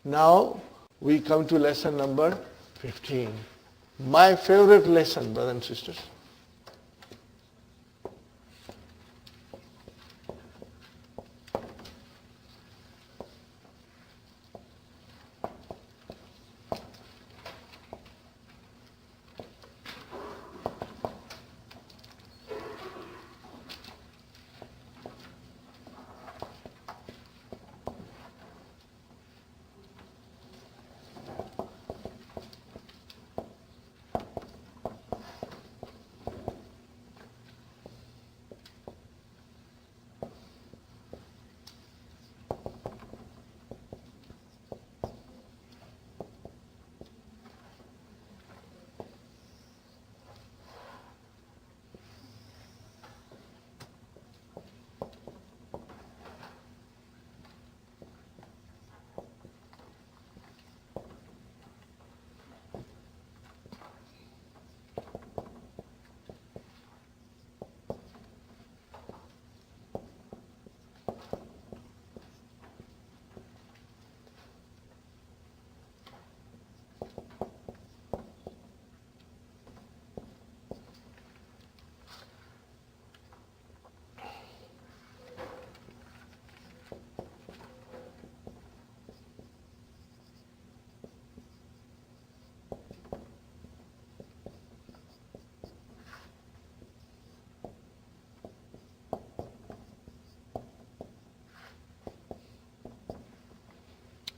Now we come to lesson number 15. My favorite lesson, brothers and sisters.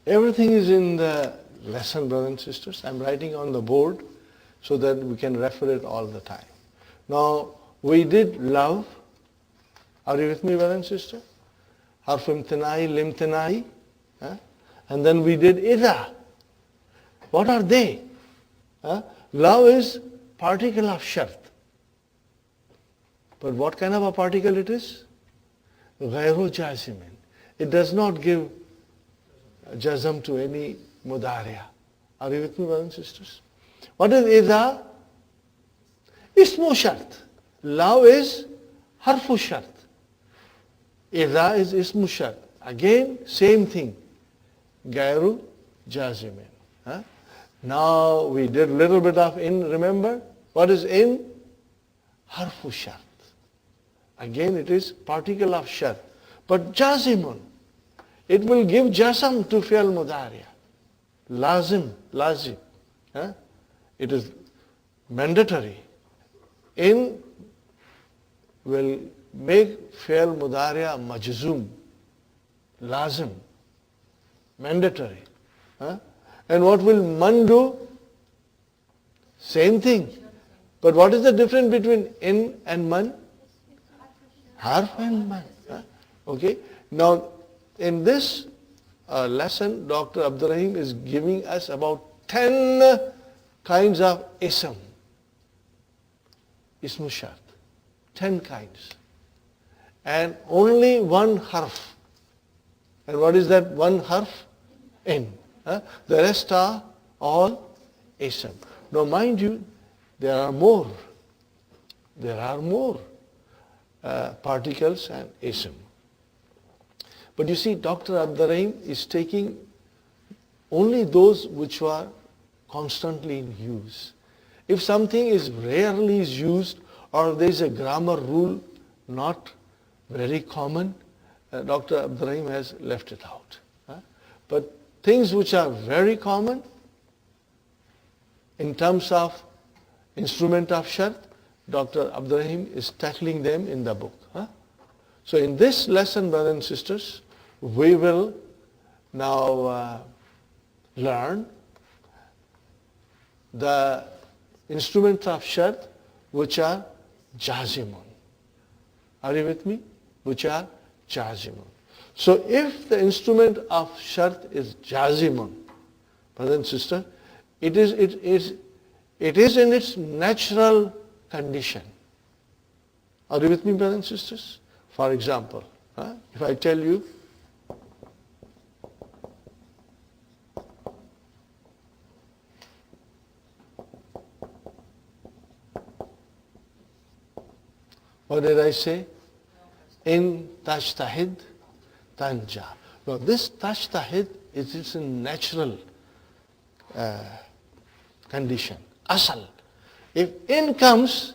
Everything is in the lesson, brothers and sisters. I'm writing on the board so that we can refer it all the time. Now, we did love. Are you with me, brothers and sisters? Harf imtinai, limtinai. And then we did ida. What are they? Love is particle of shart. But what kind of a particle it is? Ghairu jazimin. It does not give jazm to any mudariya. Are you with me, brothers and sisters? What is idha? Ismu shart. Love is harfu shart. Idha is ismu shart. Again, same thing. Gairu jazimin. Now we did a little bit of in, remember? What is in? Harfu shart. Again, it is particle of shart. But jazimun, it will give jasam to fi'al mudariya. Lazim. It is mandatory. In will make fi'al mudariya majzoom. Lazim. Mandatory. And what will man do? Same thing. But what is the difference between in and man? Harf and man. Okay. Now, in this lesson, Dr. Abdurrahim is giving us about 10 kinds of ism. Ismu shart. 10 kinds. And only one harf. And what is that one harf? In. The rest are all ism. Now mind you, there are more. There are more particles and ism. But you see, Dr. Abdurrahim is taking only those which are constantly in use. If something is rarely used or there is a grammar rule not very common, Dr. Abdurrahim has left it out. But things which are very common in terms of instrument of shart, Dr. Abdurrahim is tackling them in the book. So in this lesson, brothers and sisters, we will now learn the instruments of shart which are jazimun. Are you with me? Which are jazimun. So if the instrument of shart is jazimun, brothers and sisters, it is in its natural condition. Are you with me, brothers and sisters? For example, if I tell you, what did I say? In tajtahid tanja. Now this tajtahid It's a natural condition. Asal. If in comes,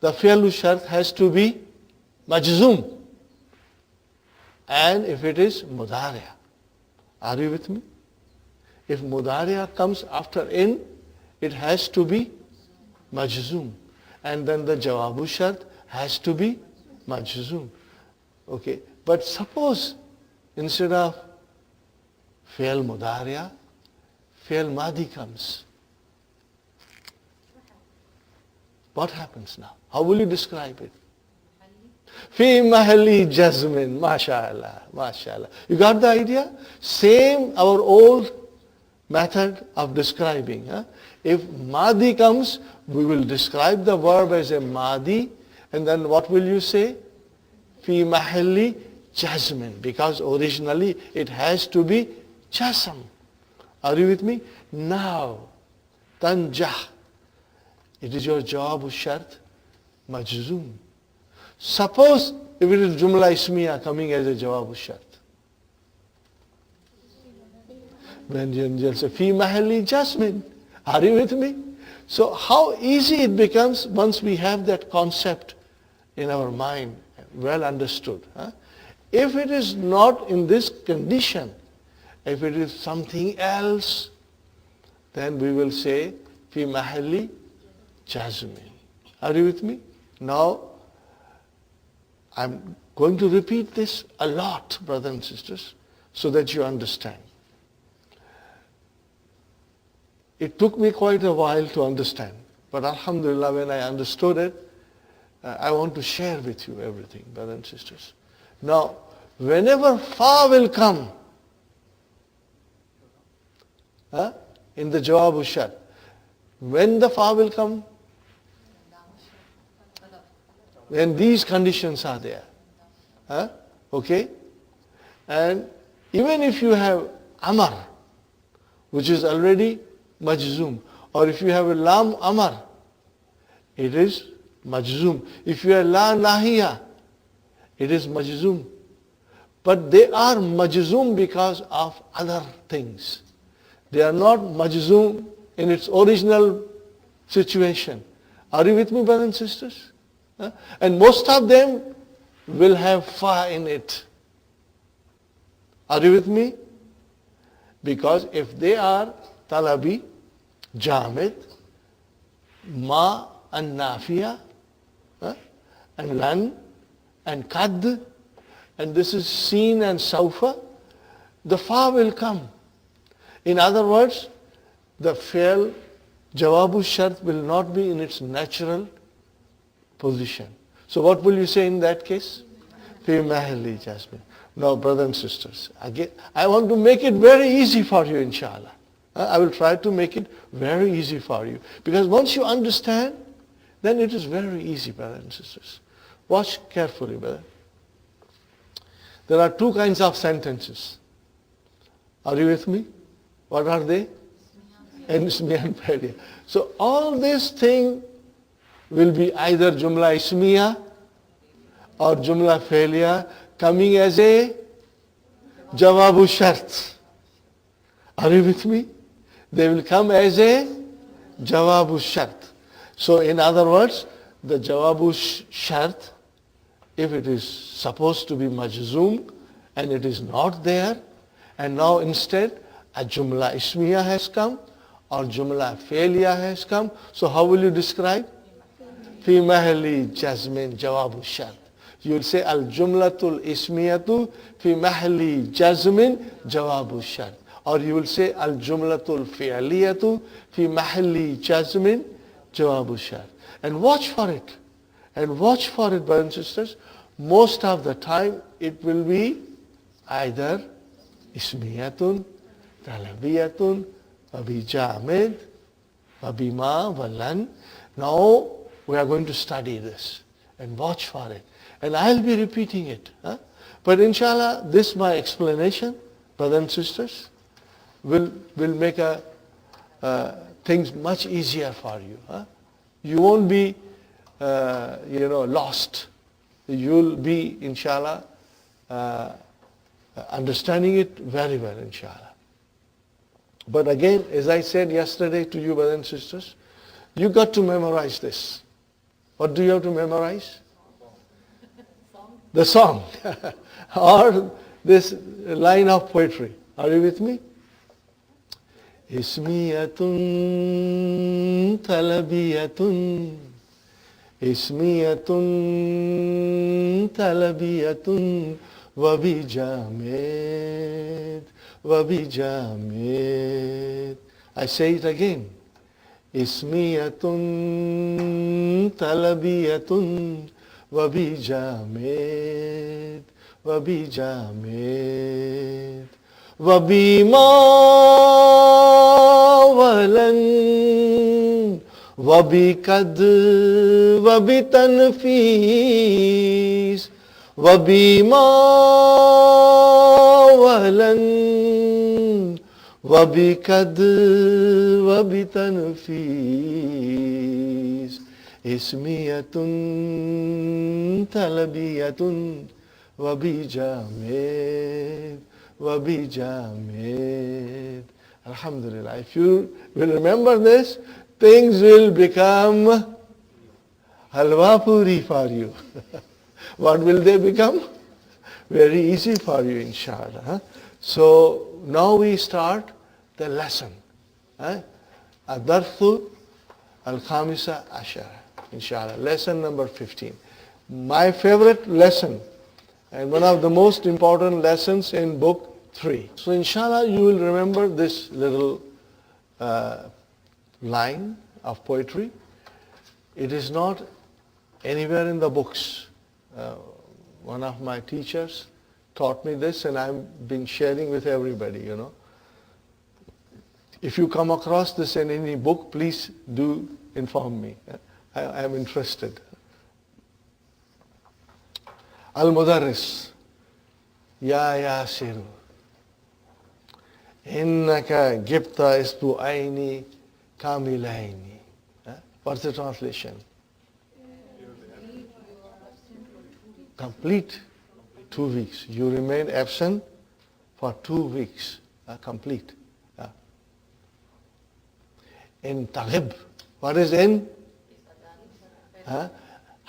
the fi'lu shart has to be majzoom. And if it is mudariya. Are you with me? If mudariya comes after in, it has to be majzoom. And then the jawabu shart has to be majzoom. Okay. But suppose instead of fi'l mudariya, fi'l madi comes. What happens now? How will you describe it? Fi mahalli jazmin, mashallah, mashallah. You got the idea? Same our old method of describing. Huh? If madi comes, we will describe the verb as a madi, and then what will you say? Fi mahalli jazmin, because originally it has to be jasm. Are you with me? Now, tanjah. It is your jawab shart majzoom. Suppose if it is jumla ismiya coming as a jawab shart. When you say fi mahalli jasmin. Are you with me? So how easy it becomes once we have that concept in our mind, well understood. Huh? If it is not in this condition, if it is something else, then we will say fi mahalli jazmin. Are you with me? Now, I'm going to repeat this a lot, brothers and sisters, so that you understand. It took me quite a while to understand, but alhamdulillah, when I understood it, I want to share with you everything, brothers and sisters. Now, whenever fa will come, in the jawab shart, when the fa will come? When these conditions are there. Okay? And even if you have amar, which is already majzoom, or if you have a lam amar, it is majzoom. If you have la nahiya, it is majzoom. But they are majzoom because of other things. They are not majzoom in its original situation. Are you with me, brothers and sisters? And most of them will have fa in it. Are you with me? Because if they are talabi, jamid, ma and nafiya, and lan and kad, and this is seen and saufa, the fa will come. In other words, the fi'l jawabu shart will not be in its natural position. So what will you say in that case? Fi mahalli jazmin. Now, brothers and sisters, again, I want to make it very easy for you, inshallah. I will try to make it very easy for you. Because once you understand, then it is very easy, brothers and sisters. Watch carefully, brother. There are two kinds of sentences. Are you with me? What are they? Ismiya and fi'liya. So all this thing will be either jumla ismiya or jumla fi'liya coming as a jawabu shart. Are you with me? They will come as a jawabu shart. So in other words, the jawabu shart, if it is supposed to be majzoom and it is not there, and now instead a jumla ismiya has come or jumla fi'liya has come, so how will you describe? Fi mahalli jazmin jawabu shart. You will say al jumlatul ismiyatu fi mahalli jazmin jawabu shart. Or you will say al jumlatul fi'liyatu fi mahalli jazmin jawabu shart. And watch for it. And watch for it, brothers and sisters. Most of the time it will be either ismiyatun, talabiyatun, wabi jamid, wabi ma, walan. Now we are going to study this and watch for it. And I'll be repeating it. But inshallah, this my explanation, brothers and sisters, will make things much easier for you. You won't be, lost. You'll be, inshallah, understanding it very well, inshallah. But again, as I said yesterday to you, brothers and sisters, you got to memorize this. What do you have to memorize? The song. Or this line of poetry. Are you with me? Ismiyatun talabiyatun, ismiyatun talabiyatun, wabijamid, wabijamid. I say it again. Ismiyatun talabiyatun, wabijamid, wabijamid. وبما ولن وبكد وبتنفيس وبما ولن وبكد وبتنفيس اسمية تلبية وبجامد وَبِجَامِدٍ. Alhamdulillah. If you will remember this, things will become halwa puri for you. What will they become? Very easy for you, inshallah. So now we start the lesson. Ad-Darthu al-Khamisa Ashara. Inshallah. Lesson number 15. My favorite lesson and one of the most important lessons in book 3. So inshallah you will remember this little line of poetry. It is not anywhere in the books. One of my teachers taught me this and I've been sharing with everybody, you know. If you come across this in any book, please do inform me. I am interested. Al-Mudarris, Ya Yasiru, Innaka Gipta Isbu Aini Kamilaini. What's the translation? Complete 2 weeks. You remain absent for 2 weeks. Complete. In Taghib. What is in?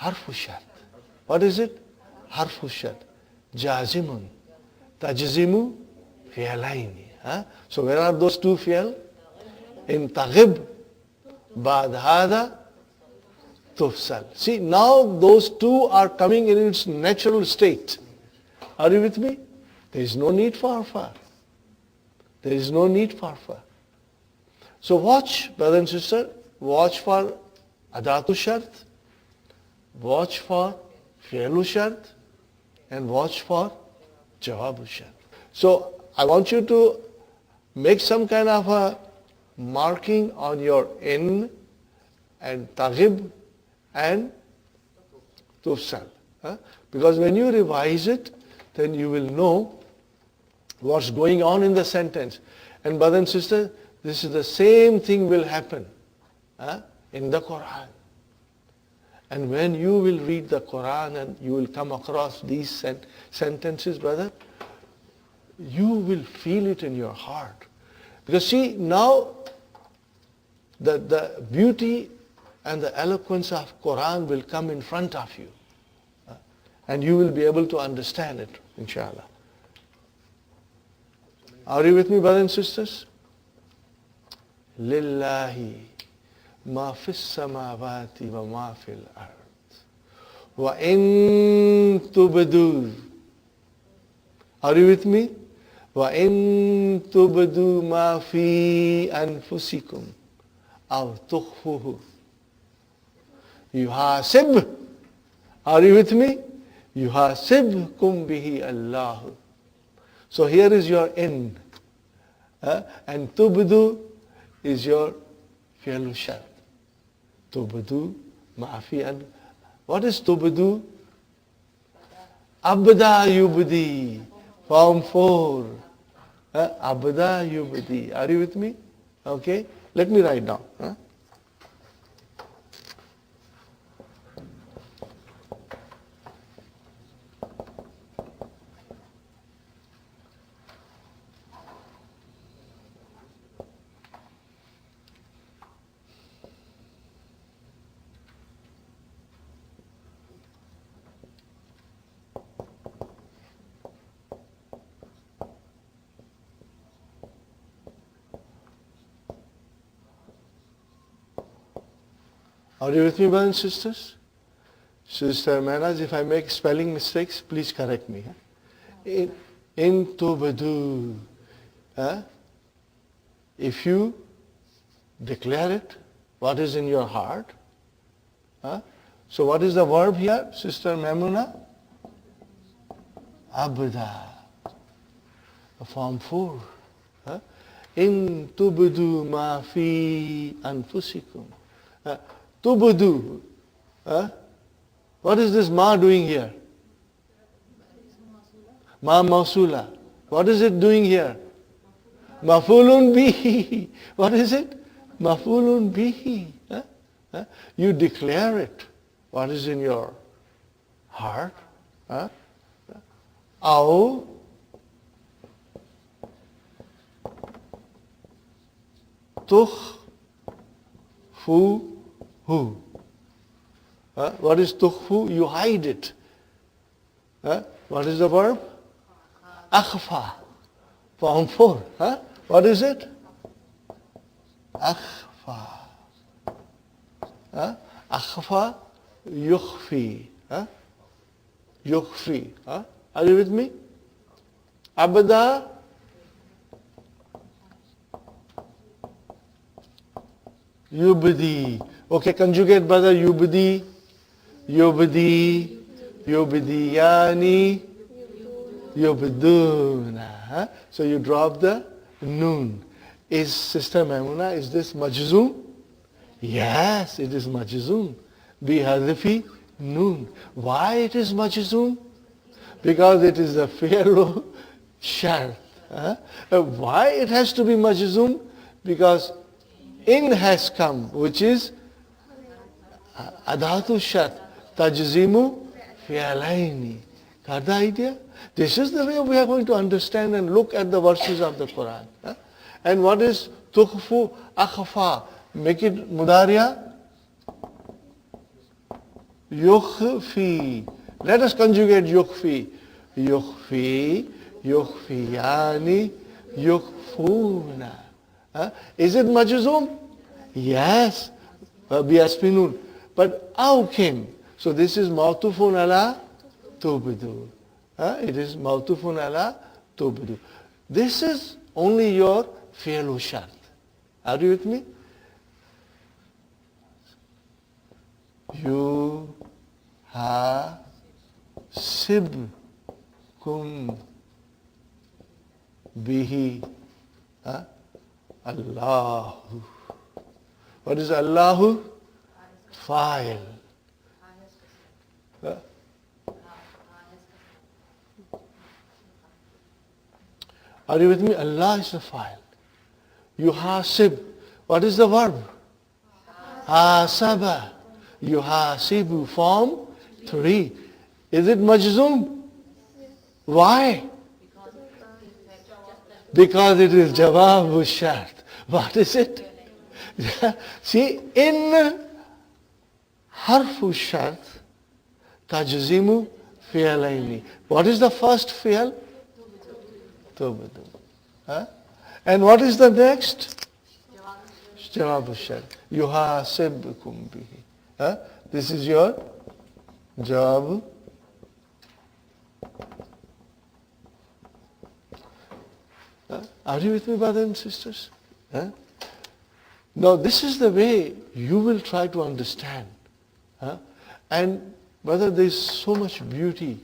Harfu Shart. What is it? Harfu Shart. Jazimun. Tajzimu fi'alaini. So where are those 2 fi'al? In Taghib. Ba'd hada tufsal. See, now those 2 are coming in its natural state. Are you with me? There is no need for far. There is no need for far. So watch, brother and sister, watch for Adatu Shart, watch for Fi'lu Shart, and watch for Jawabu Shart. So I want you to make some kind of a marking on your in and taghib and tufsal. Because when you revise it, then you will know what's going on in the sentence. And brother and sister, this is the same thing will happen in the Quran. And when you will read the Quran and you will come across these sentences, brother, you will feel it in your heart. Because see, now the beauty and the eloquence of Quran will come in front of you. And you will be able to understand it, inshallah. Are you with me, brothers and sisters? Lillahi ma fis samawati wa ma fil ard. Wa in tubdu. Are you with me? Wa in tubdu ma fi anfusikum aw tukhfuhu yuhasib. Are you with me? Yuhasibkum bihi Allah. So here is your in. And tubdu is your fi'lu shart. Tubdu ma'fi and what is tubdu? Abda yubdi. Form 4. Abda yubdi. Are you with me? Okay. Let me write down. Are you with me, brothers and sisters? Sister Manaz, if I make spelling mistakes, please correct me. In tubdu. If you declare it, what is in your heart. So what is the verb here, Sister Memuna? Abda. Form 4. In tubdu ma fi anfusikum. Tubdu. What is this ma doing here? Ma mausula. What is it doing here? Mafulun bihi. What is it? Mafulun bihi. You declare it. What is in your heart? Au tukhfuhu. What is tukhfu? You hide it. What is the verb? Akhfa. Form 4. What is it? Akhfa. Akhfa yukhfi. Yukhfi. Are you with me? Abda yubdi. Okay, conjugate brother. Yubdi. Yubdi. Yubdiyani. Yubduna. So you drop the noon. Is Sister Maimuna, is this majzoom? Yes, it is majzoom. Bihadfi noon. Why it is majzoom? Because it is a fi'lu shart. Why it has to be majzoom? Because in has come, which is adatu shart. Tajzimu fi'alaini. Got the idea? This is the way we are going to understand and look at the verses of the Quran. And what is tukhfu akhfa? Make it mudariya. Yukhfi. Let us conjugate yukhfi. Yukhfi, yukhfiyani, yukhfuna. Is it majzoom? Yes. Biaspinun. But aw came. So this is mawtufun ala tubdu. It is mawtufun ala tubdu. This is only your fi'lu shart. Are you with me? You ha sib kum bihi Allahu. What is Allahu? Fa'il. Are you with me? Allah is the fa'il. Yuhasib. What is the verb? Hasaba. Yuhasibu. Form 3. Is it majzoom? Why? Because it is jawabu shart. What is it? See, in harfu shart, tajzimu fi'alaini. What is the first fi'al? Tubdu. And what is the next? Jawabu shart. Yuhasibkum bihi. This is your jawab. Are you with me, brothers and sisters? Now this is the way you will try to understand. And brother, there is so much beauty.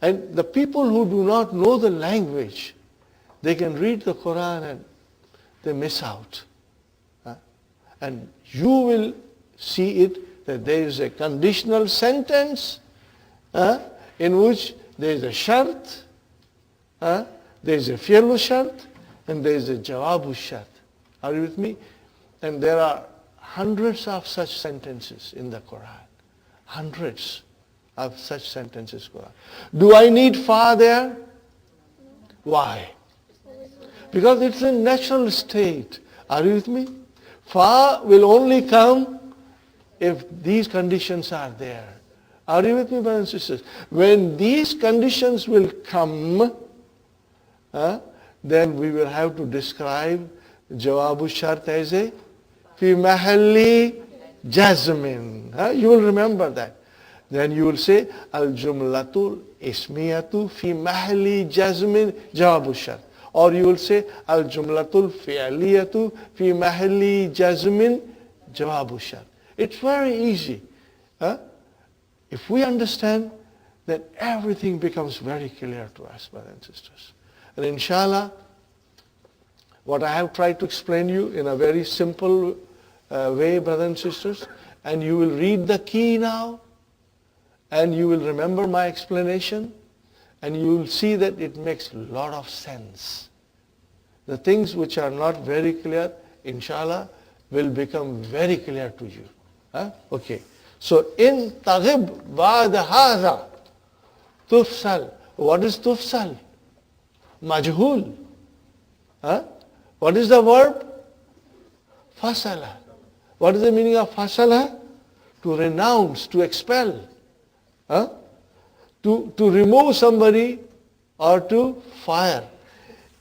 And the people who do not know the language, they can read the Quran and they miss out. And you will see it that there is a conditional sentence in which there is a shart, there is a fi'lu shart, and there is a jawabu shart. Are you with me? And there are hundreds of such sentences in the Quran. Hundreds of such sentences in the Quran. Do I need fa there? Why? Because it's a natural state. Are you with me? Fa will only come if these conditions are there. Are you with me, brothers and sisters? When these conditions will come, then we will have to describe jawabu shart as a fi mahalli Jasmine. You will remember that. Then you will say al-jumlatul ismiyatu fi mahli jasmin jawabu shart. Or you will say al-jumlatul fi'liyatu fi mahli jasmin jawabu shart. It's very easy. If we understand, then everything becomes very clear to us, brothers and sisters. And inshallah, what I have tried to explain you in a very simple way, brothers and sisters, and you will read the key now, and you will remember my explanation, and you will see that it makes a lot of sense. The things which are not very clear, inshallah, will become very clear to you. Okay. So, in taghib ba'd hadha, tufsal. What is tufsal? Majhul. What is the verb? Fasala. What is the meaning of fasala? To renounce, to expel. To remove somebody or to fire.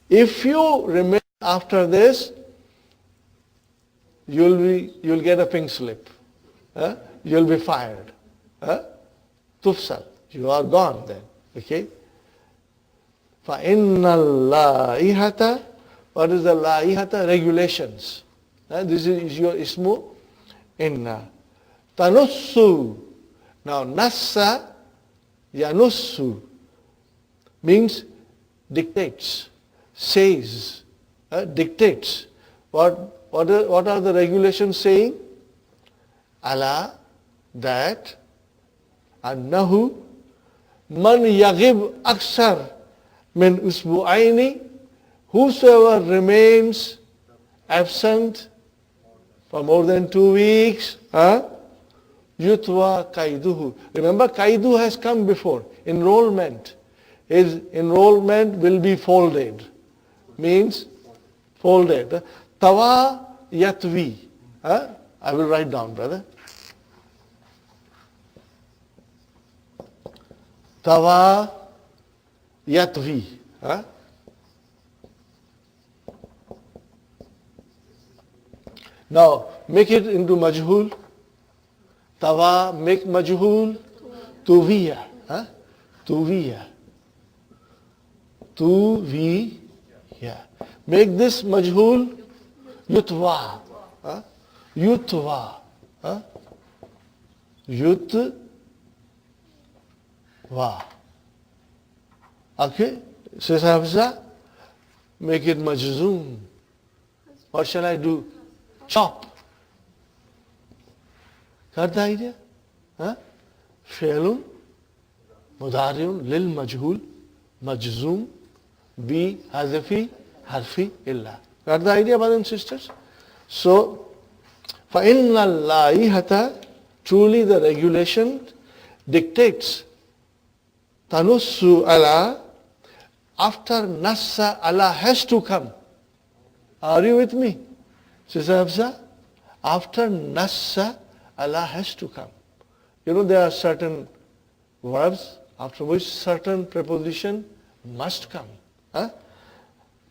If you remain after this, you'll get a pink slip. You'll be fired. Tufsal. You are gone then. Okay? فَإِنَّ اللَّائِحَةَ. What is the la'ihata? Regulations. This is your ismu. Inna. Tanussu. Now, nassa, yanussu means dictates, says, dictates. What are the regulations saying? Allah, that, annahu, man yaghib aksar min usbu'aini, whosoever remains absent for more than 2 weeks, yutwa kaiduhu. Remember, kaidu has come before. Enrollment. His enrollment will be folded. Means folded. Tawa yatvi. I will write down, brother. Tawa yatvi. Now, make it into majhul. Tawa, make majhul. Tuviya. Tuviya. Tuviya. Make this majhul. Yutwa. Yutwa. Yutwa. Okay? Says Hafsa, make it majzoom. What shall I do? Chop. Got the idea? Fi'lun, mudariun, lil majhul, majzoom, bi hazafi, harfi, illa. Got the idea, brothers and sisters? So, فَإِنَّ اللَّائِحَةَ, truly the regulation dictates, tanussu ala, after nassa, Allah has to come. Are you with me? Sister Hafsa? After nassa, Allah has to come. You know, there are certain verbs after which certain preposition must come.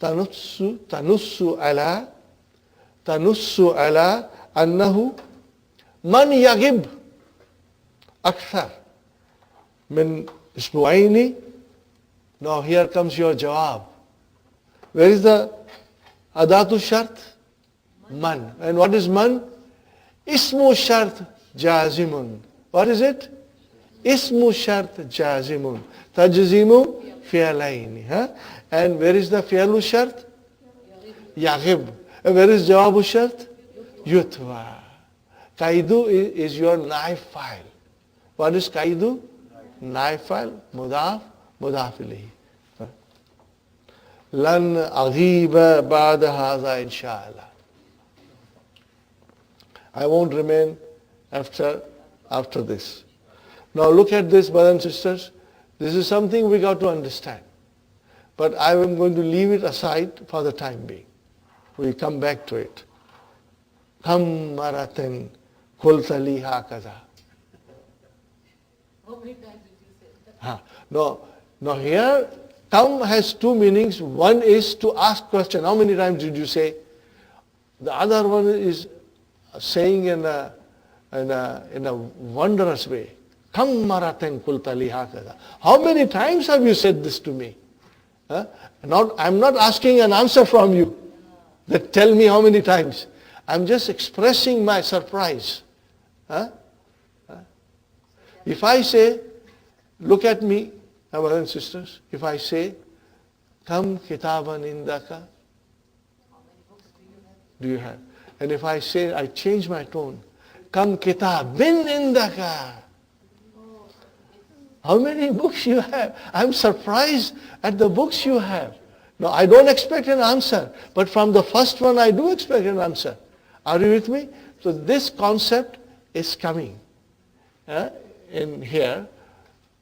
Tanussu ala annahu man yaghib akthar min isbu'aini. Now here comes your jawab. Where is the adatu shart? Man. And what is man? Ismu shart jazimun. What is it? Ismu shart jazimun. Tajzimu fi'alaini. And where is the fi'alu shart? Yaghib. And where is jawabu shart? Yutwa. Kaidu is your knife file. What is kaidu? Knife file. Mudaf. Mudaf ilayhi. Lan aghiba ba'da hadha inshallah. I won't remain after this. Now look at this, brothers and sisters. This is something we got to understand. But I am going to leave it aside for the time being. We come back to it. Kam maratin qulta li hakaza. How many times did you say that? No, here, kam has two meanings. One is to ask question. How many times did you say? The other one is saying in a in a wondrous way. Kam maraten kultali hakada. How many times have you said this to me? I'm not asking an answer from you. That tell me how many times. I'm just expressing my surprise. If I say, look at me, my brothers and sisters, if I say, Kam kitaban indaka, do you have? And if I say, I change my tone, Kam kitabin indaka. How many books you have? I'm surprised at the books you have. Now, I don't expect an answer, but from the first one, I do expect an answer. Are you with me? So this concept is coming in here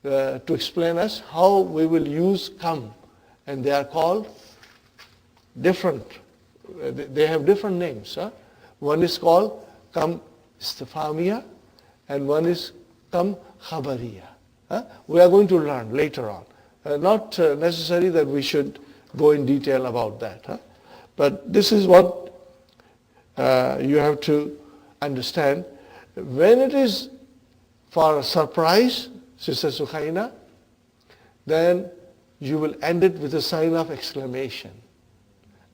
to explain us how we will use come. And they are called different. They have different names. One is called come istifamiya and one is come khabariya. We are going to learn later on. Not necessary that we should go in detail about that. But this is what you have to understand. When it is for a surprise, Sister Sukhaina, then you will end it with a sign of exclamation.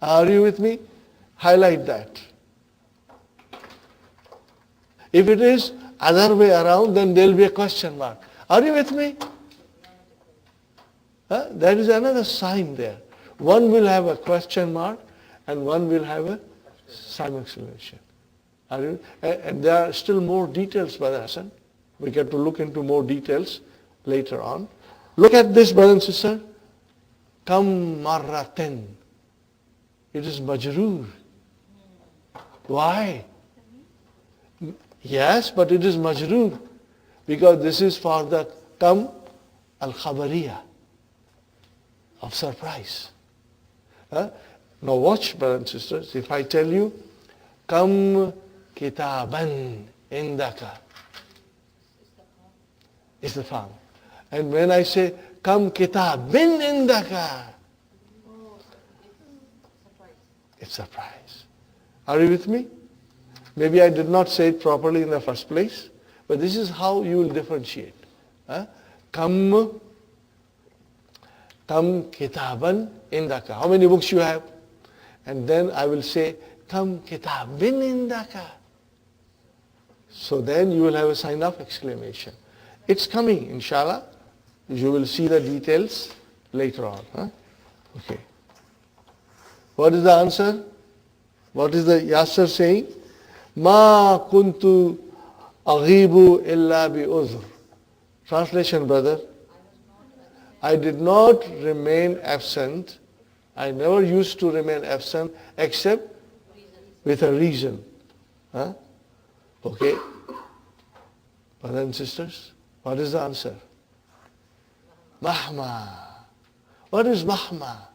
Are you with me? Highlight that. If it is other way around, then there will be a question mark. Are you with me? There is another sign there. One will have a question mark and one will have a sign of exclamation. Are you? And there are still more details, Brother Hassan. We get to look into more details later on. Look at this, brother and sister. Kam marraten. It is majroor. Why? Yes, but it is majroor. Because this is for the kam al-khabariya of surprise. Now watch, brothers and sisters. If I tell you, kam kitaban indaka. Istifham. And when I say, kam kitabin indaka. It's surprise. Are you with me? Maybe I did not say it properly in the first place, but this is how you will differentiate. Kam kitaban indaka. How many books you have? And then I will say, kam kitabin indaka. So then you will have a sign of exclamation. It's coming, inshallah. You will see the details later on. Okay. What is the answer? What is the Yasser saying? Ma kuntu aghibu illa bi uzr. Translation, brother. I did not remain absent. I never used to remain absent except with a reason. Okay. Brothers and sisters, what is the answer? Mahma. What is mahma?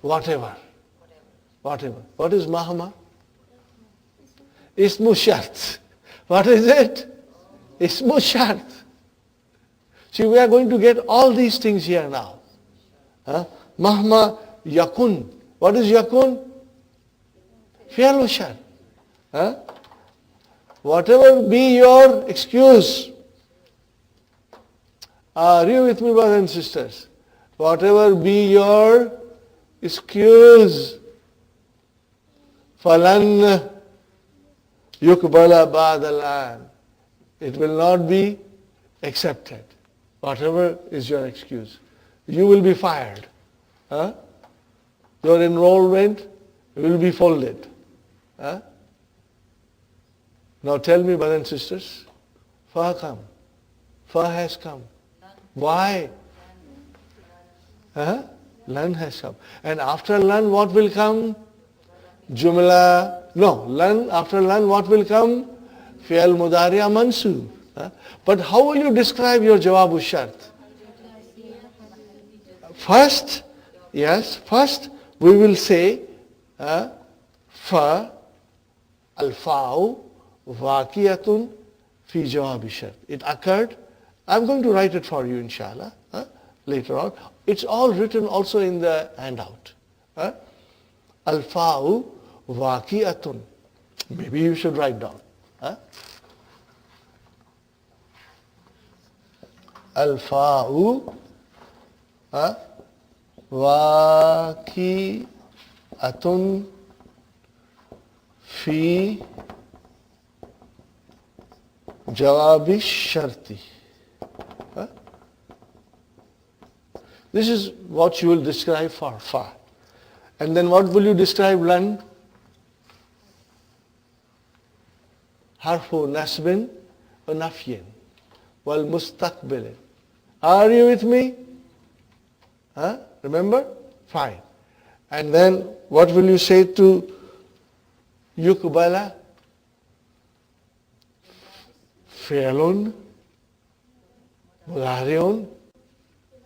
Whatever. Whatever. What is mahma? Ismu shart. What is it? Ismu shart. See, we are going to get all these things here now. Mahma yakun. What is yakun? Fi'lu shart. Whatever be your excuse. Are you with me, brothers and sisters? Whatever be your excuse. Falan yukbala ba'dalan. It will not be accepted. Whatever is your excuse. You will be fired. Your enrollment will be folded. Now tell me, brothers and sisters, fa come. Fa has come. Why? Lan has come. And after lan, what will come? Jumla. No, lan, after lan, what will come? Fi'al mudari'a mansub. But how will you describe your jawabu shart? First, we will say fa al-fa'u waqiyatun fi jawab shart. It occurred. I'm going to write it for you, inshallah, later on. It's all written also in the handout. Al-fa'u waqi'atun. Maybe you should write down. Huh? Al-fa'u waqi'atun fi jawabi sharti. This is what you will describe for fa. And then what will you describe lan? Harfu nasbin wa nafyin wal mustaqbilin. Are you with me? Huh? Remember? Fine. And then what will you say to yukbala? Fi'lun mudari'un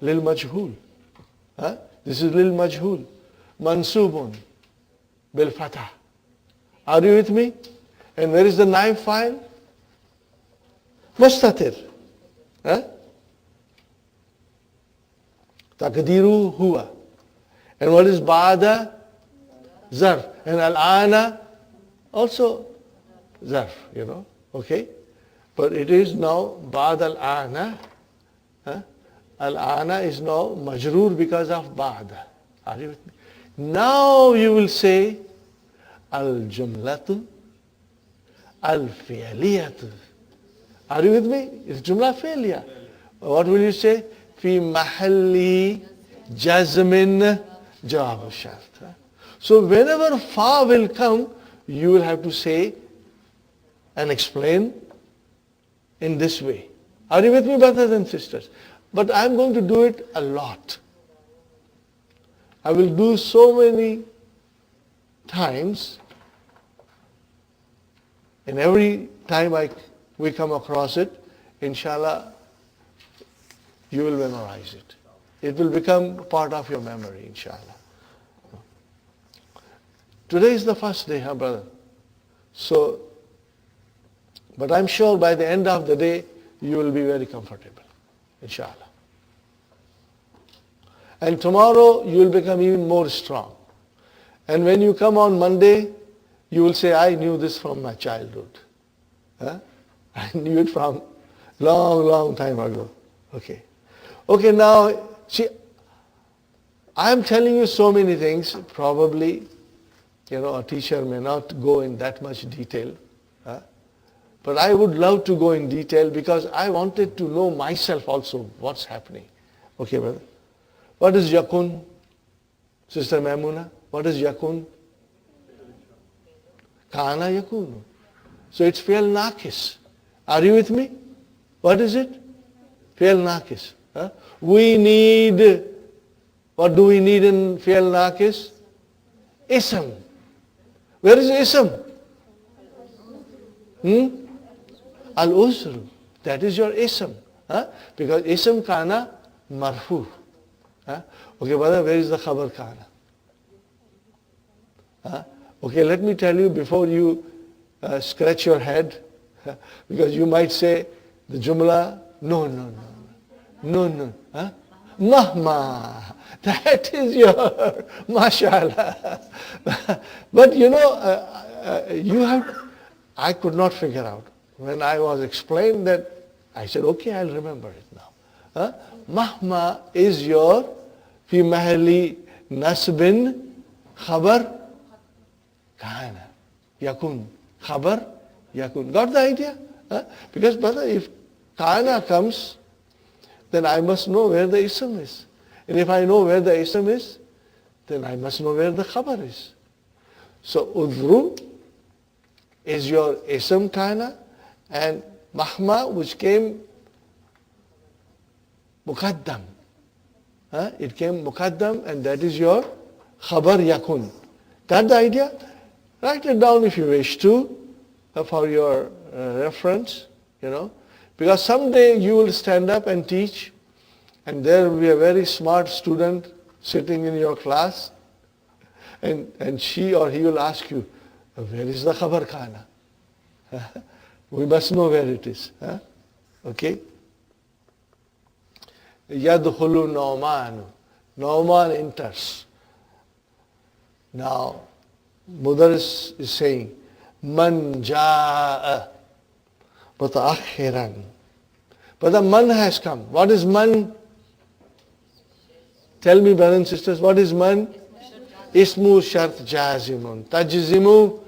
lil majhul. Huh? This is lil majhul. Mansubun bil fatah. Are you with me? And where is the naib file? Mustatir. Huh? Taqdiru huwa. And what is ba'da? Zarf. And al-ana also zarf, Okay? But it is now ba'da al-ana. Huh? Al-ana is now majroor because of ba'da. Are you with me? Now you will say al-jumlatu al-fi'liyatu. Are you with me? It's jumla fi'liya. What will you say? Fi mahalli jazmin jawab shart. So whenever fa will come, you will have to say and explain in this way. Are you with me, brothers and sisters? But I'm going to do it a lot. I will do so many times, and every time we come across it, inshallah, you will memorize it. It will become part of your memory, inshallah. Today is the first day, huh, brother? So, but I'm sure by the end of the day, you will be very comfortable, inshallah. And tomorrow, you will become even more strong. And when you come on Monday, you will say, I knew this from my childhood. Huh? I knew it from long, long time ago. Okay. Okay, now, see, I am telling you so many things. Probably, a teacher may not go in that much detail. But I would love to go in detail because I wanted to know myself also what's happening. Okay, brother? What is yakun? Sister Maimuna, what is yakun? Kana yakunu. So it's fi'l naqis. Are you with me? What is it? Fi'l naqis. We need, what do we need in fi'l naqis? Ism. Where is ism? Al-usru. That is your ism. Because ism kana marfu. Okay, brother, where is the khabar kana? Okay, let me tell you before you scratch your head, because you might say the jumla, no. Mahma. That is your, mashallah. But I could not figure out. When I was explained that, I said, okay, I'll remember it now. Mahma is your fi mahali nasbin khabar kana yakun. Khabar yakun. Got the idea? Because brother, if kana comes, then I must know where the ism is. And if I know where the ism is, then I must know where the khabar is. So udhru is your ism kana, and mahma, which came muqaddam. It came muqaddam, and that is your khabar yakun. Got the idea? Write it down if you wish to, for your reference, Because someday you will stand up and teach, and there will be a very smart student sitting in your class, and she or he will ask you, where is the khabar kana? We must know where it is. Okay? Yadkhulu Nauman. Nauman enters. Now, Mother is saying, Man ja'a mutaakhiran. But the man has come. What is man? Tell me, brothers and sisters, what is man? Ismu shart jazimun. Tajzimu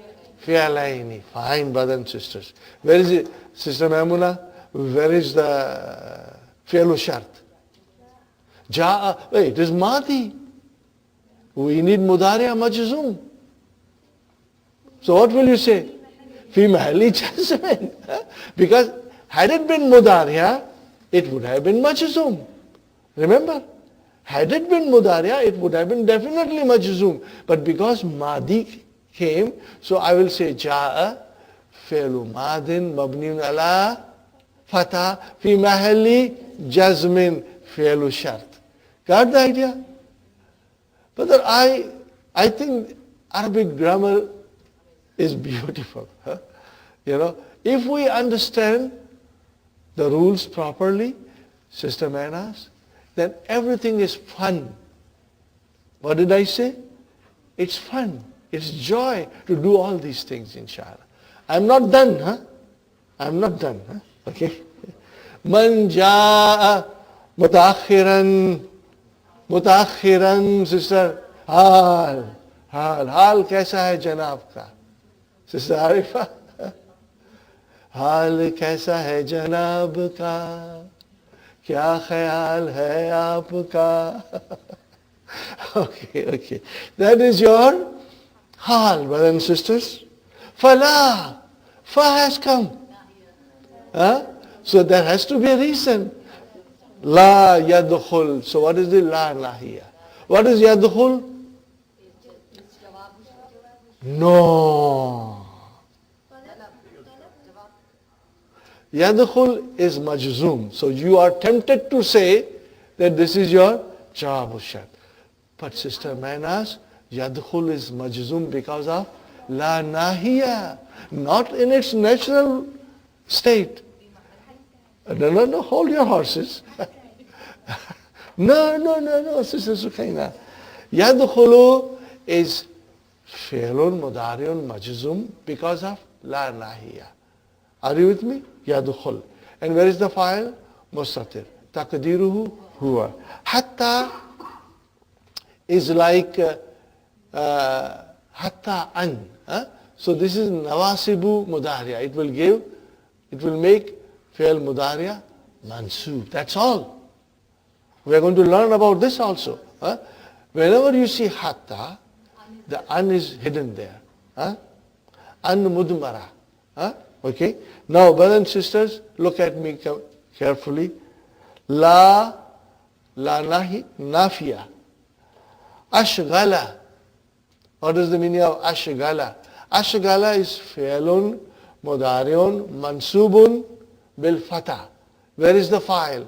fi'alaini. Fine, brothers and sisters. Where is it? Sister Maimuna, where is the fi'lu shart? Ja'a. Wait, it is madi. We need mudari'a majzum. So what will you say? Fi mahalli jazmin. Because had it been mudari'a, it would have been majzum. Remember? Had it been mudari'a, it would have been definitely majzum. But because madi came, so I will say ja'a fi'lu madin mabniun ala fatha fi mahalli jazmin fi'lu shart. Got the idea? But I think Arabic grammar is beautiful. Huh? You know, if we understand the rules properly, Sister Manas, then everything is fun. What did I say? It's fun. It's joy to do all these things, inshallah. I'm not done, huh? I'm not done, huh? Okay? Man ja'a mutaakhiran. Mutaakhiran, sister. हाल कैसा है जनाब का? Sister Arifa, हाल कैसा है जनाब का, क्या ख्याल है आपका? Okay. That is your hal, brothers and sisters. Fala, fa has come. Huh? So there has to be a reason. La yadkhul. So what is the la nahiya? What is yadkhul? No. Yadkhul is majzoom. So you are tempted to say that this is your jawab shart. But Sister Manas, yadkhul is majzoom because of la nahiya, not in its natural state. No, hold your horses. No, Sister Sukaina. Yadkhulu is fi'lun mudari'un majzum because of la nahiya. Are you with me? Yadkhul. And where is the file? Mustatir. Taqdiruhu huwa. Hatta is like hatta an. So this is nawasibu mudari'a. It will make fi'l mudari'a mansub. That's all. We are going to learn about this also. Whenever you see hatta, the an is hidden there. An mudmara. Okay. Now, brothers and sisters, look at me carefully. La nahi, nafiya. Ashghala. What is the meaning of ashghala? Ashghala is fi'lun mudari'un mansubun bil fatah. Where is the file?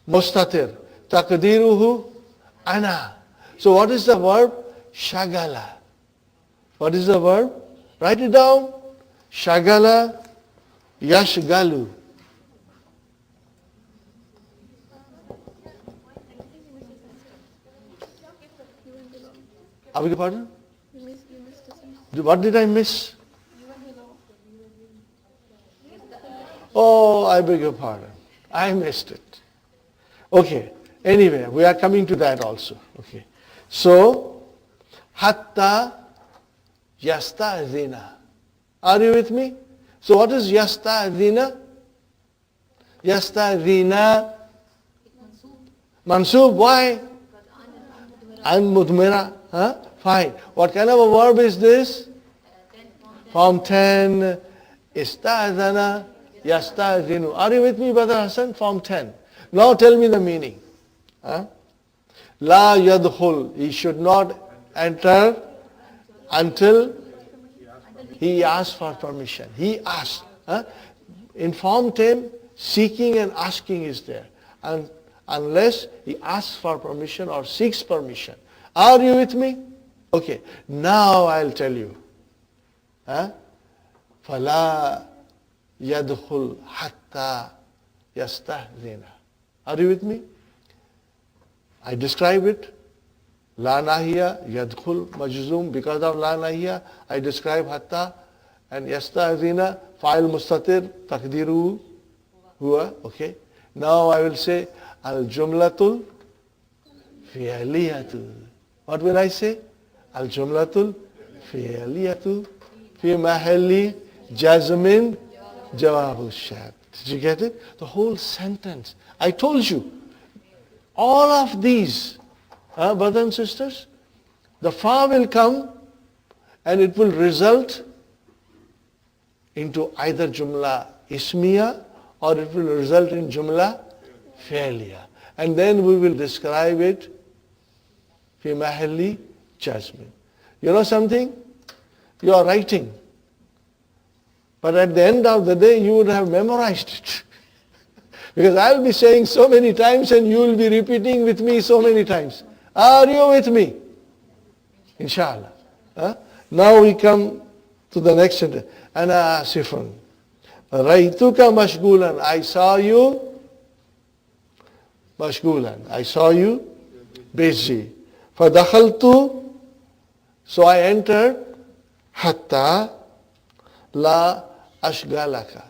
Mustatir. Taqdiruhu ana. So what is the verb? Shagala. What is the verb? Write it down. Shagala yashgalu. I beg your pardon? What did I miss? Oh, I beg your pardon. I missed it. Okay. Anyway, we are coming to that also. Okay. So, hatta yasta'zina. Are you with me? So what is yasta'zina? Yasta'zina. Mansub. Why? An mudmira. Fine. What kind of a verb is this? Form 10. Ista'zana. Yasta'zinu. Are you with me, Brother Hassan? Form 10. Now tell me the meaning. La yadkhul. He should not enter until he asks for permission. He asks. In Form 10, seeking and asking is there. And unless he asks for permission or seeks permission. Are you with me? Okay. Now I'll tell you. Fala yadkhul hatta yastahzina. Are you with me? I describe it. La nahiya, yadkhul, majzoom. Because of la nahiya, I describe hatta. And yasta'zina, fa'il mustatir, taqdiru, huwa. Okay. Now I will say al-jumlatul fi'liyatu. What will I say? Al-jumlatul fi'liyatu fi mahalli jazmin jawabu shart. Did you get it? The whole sentence. I told you, all of these, brothers and sisters, the fa will come and it will result into either jumla ismiya or it will result in jumla fi'liya. And then we will describe it fi mahalli jazmin. You know something? You are writing. But at the end of the day, you would have memorized it. Because I will be saying so many times and you will be repeating with me so many times. Are you with me? Inshallah. Now we come to the next sentence. Ana asifun. Ra'aytuka mashghulan. I saw you mashghulan. I saw you busy. Fadakhaltu. So I entered. Hatta la ashgalaka.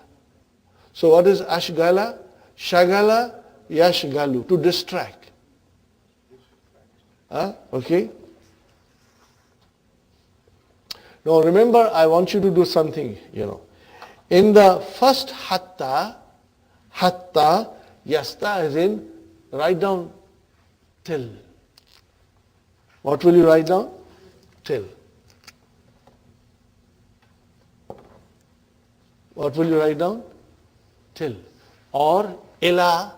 So what is ashgala? Shagala yashgalu. To distract. Okay. Now remember, I want you to do something, In the first hatta, yasta is in, write down till. What will you write down? Till. What will you write down? Till. Or ila.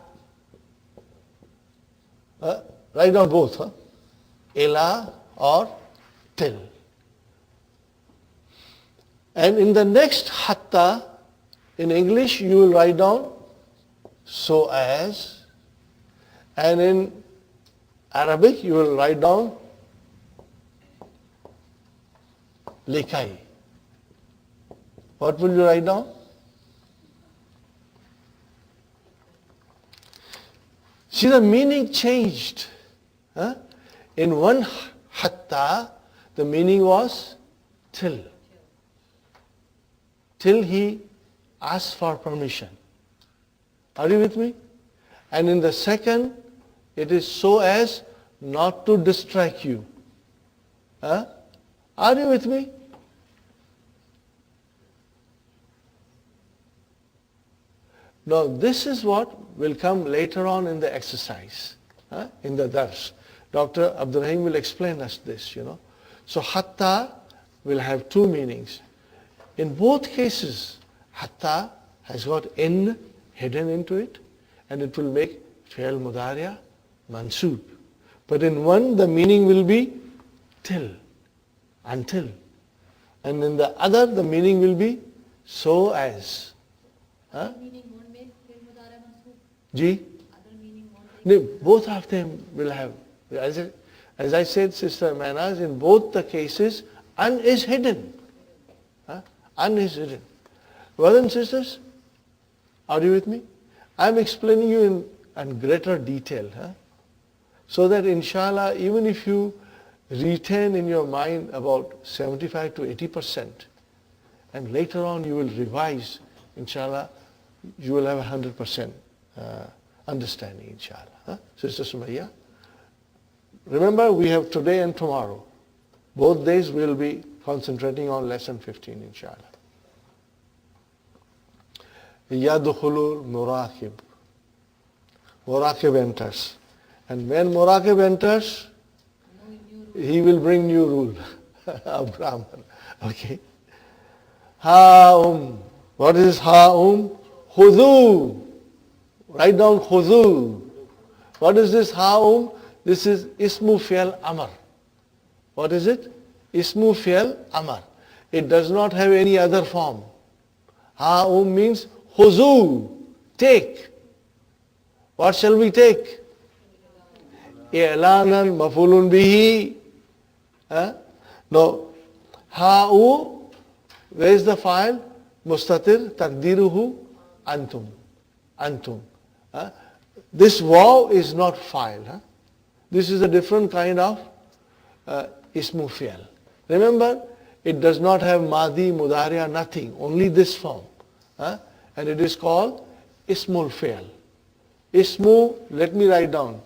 Write down both. Ila or till. And in the next hatta, in English, you will write down so as. And in Arabic, you will write down likai. What will you write down? See, the meaning changed. In one hatta, the meaning was till. Till he asked for permission. Are you with me? And in the second, it is so as not to distract you. Are you with me? Now this is what will come later on in the exercise, in the dars. Dr. Abdurrahim will explain us this, So hatta will have two meanings. In both cases, hatta has got in hidden into it, and it will make fi'l mudariya mansoob. But in one, the meaning will be till, until. And in the other, the meaning will be so as. Meaning won't make fi'l mudari mansoob. Ji? Other meaning won't No, both of them will have. As I said, Sister Manas, in both the cases, un is hidden. Un is hidden. Brothers and sisters, are you with me? I am explaining you in greater detail. So that inshallah, even if you retain in your mind about 75 to 80%, and later on you will revise, inshallah, you will have 100% understanding, inshallah. Sister Sumaya? Remember, we have today and tomorrow. Both days we will be concentrating on lesson 15, inshallah. Yadkhulul Muraqib. Muraqib enters. And when Muraqib enters, he will bring new rule of grammar. Okay. Ha'um. What is ha'um? Khudu. Write down khudu. What is this ha'um? This is ismu fi'al amr. What is it? Ismu fi'al amr. It does not have any other form. Ha'um means khuzu. Take. What shall we take? I'lanan mafulun bihi. No. Ha'u. Where is the file? Mustatir takdiruhu antum. Antum. This waw is not file. This is a different kind of ismu fi'al. Remember, it does not have madi, mudariya, nothing, only this form. And it is called ismul fi'al. Ismu, let me write down.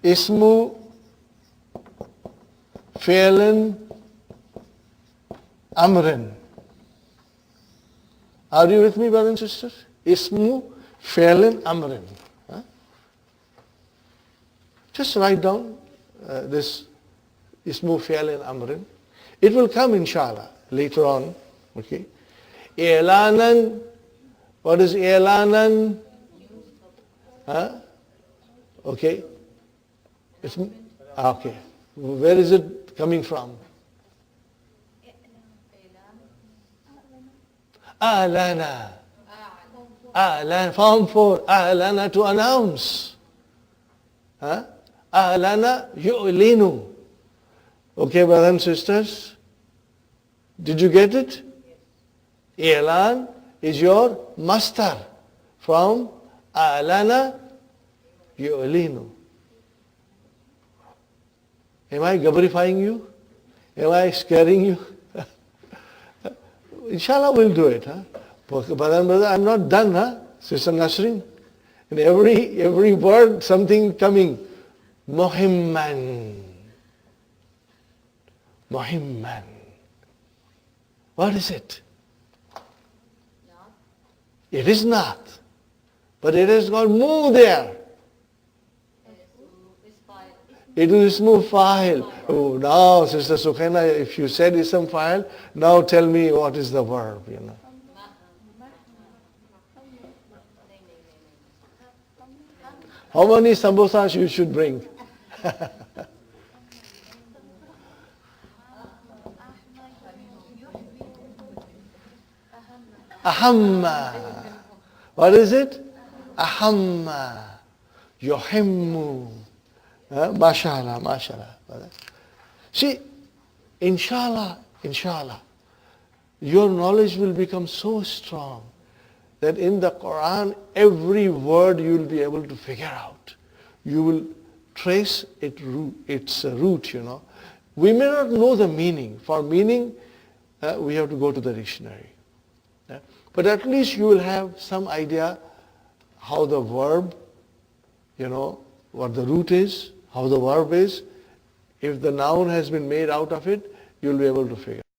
Ismu fi'lan amrin. Are you with me, brothers and sisters? Ismu fi'lan amrin. Just write down this ismu fi'lan amrin. It will come inshallah later on. Okay. I'lanan. What is i'lanan? Okay. Okay. Where is it coming from? A'lana. A'lan, form 4. A'lana, to announce. A'lana yu'linu. Okay, brothers and sisters? Did you get it? I'lan is your master from A'lana yu'linu. Am I gabrifying you? Am I scaring you? Inshallah we'll do it. Brother, I'm not done, Sister Nasrin. In every word something coming. Muhimman. Muhimman. What is it? It is not. But it has got mu there. It is ismu fa'il. Oh, now, Sister Sukhena, if you said ism fa'il, now tell me what is the verb, How many samosas you should bring? Ahamma. What is it? Ahamma. Yuhimmu. Mashallah, mashallah. See, inshallah, your knowledge will become so strong that in the Quran, every word you will be able to figure out. You will trace its root, We may not know the meaning. For meaning, we have to go to the dictionary. But at least you will have some idea how the verb, what the root is, how the verb is. If the noun has been made out of it, you will be able to figure.